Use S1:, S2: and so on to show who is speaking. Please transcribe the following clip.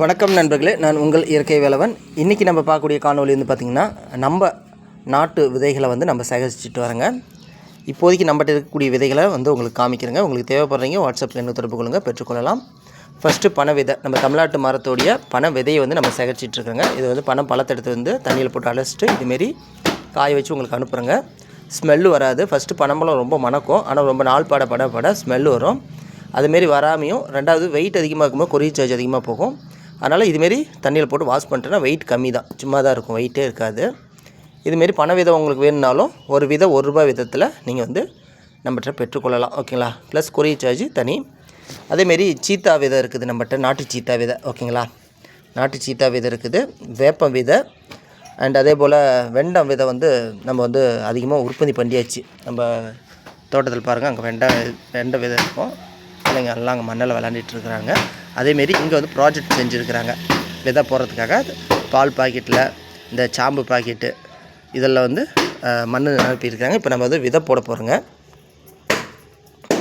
S1: வணக்கம் நண்பர்களே, நான் உங்கள் இயற்கை வேலவன். இன்றைக்கி நம்ம பார்க்கக்கூடிய காணொலி வந்து பார்த்திங்கன்னா, நம்ம நாட்டு விதைகளை வந்து நம்ம சேகரிச்சுட்டு வரேங்க. இப்போதைக்கு நம்மகிட்ட இருக்கக்கூடிய விதைகளை வந்து உங்களுக்கு காமிக்கிறேங்க. உங்களுக்கு தேவைப்படுறீங்க வாட்ஸ்அப்பில் என்ன தொடர்பு கொள்ளுங்கள், பெற்றுக்கொள்ளலாம். ஃபஸ்ட்டு பனை விதை, நம்ம தமிழ்நாட்டு மரத்தோடைய பனை விதையை வந்து நம்ம சேகரிச்சிட்ருக்கோங்க. இது வந்து பணம் பழத்தெடுத்து வந்து தண்ணியில் போட்டு அலசிட்டு இதுமாரி காய வச்சு உங்களுக்கு அனுப்புகிறேங்க. ஸ்மெல்லு வராது. ஃபஸ்ட்டு பனம்பழம் ரொம்ப மணக்கும், ஆனால் ரொம்ப நாள் பட ஸ்மெல்லு வரும். அதுமாரி வராமையும், ரெண்டாவது வெயிட் அதிகமாக இருக்கும்போது கொரியர் சார்ஜ் அதிகமாக போகும். அதனால் இதுமாரி தண்ணியில் போட்டு வாஷ் பண்ணிட்டேன்னா வெயிட் கம்மி தான், சும்மா தான் இருக்கும், வெயிட்டே இருக்காது. இதுமாரி பனை விதை உங்களுக்கு வேணும்னாலும் ஒரு விதை ₹1 விதத்தில் நீங்கள் வந்து நம்மகிட்ட பெற்றுக்கொள்ளலாம், ஓகேங்களா. ப்ளஸ் கொரியர் சார்ஜ் தனி. அதேமாரி சீத்தா விதை இருக்குது நம்மகிட்ட, நாட்டு சீத்தா விதை, ஓகேங்களா. நாட்டு சீத்தா விதை இருக்குது, வேப்பம் விதை அண்ட் அதே போல் வெண்டம் விதை வந்து நம்ம வந்து அதிகமாக உற்பத்தி பண்ணியாச்சு. நம்ம தோட்டத்தில் பாருங்கள், அங்கே வெண்டை விதை இருக்கும். இல்லைங்க, எல்லாம் அங்கே மண்ணில் விளாண்டுட்டுருக்குறாங்க. அதேமாரி இங்கே வந்து ப்ராஜெக்ட் செஞ்சுருக்கிறாங்க விதை போடுறதுக்காக. பால் பாக்கெட்டில் இந்த சாம்பு பாக்கெட்டு இதெல்லாம் வந்து மண் நிரப்பியிருக்காங்க. இப்போ நம்ம வந்து விதை போட போகிறோங்க.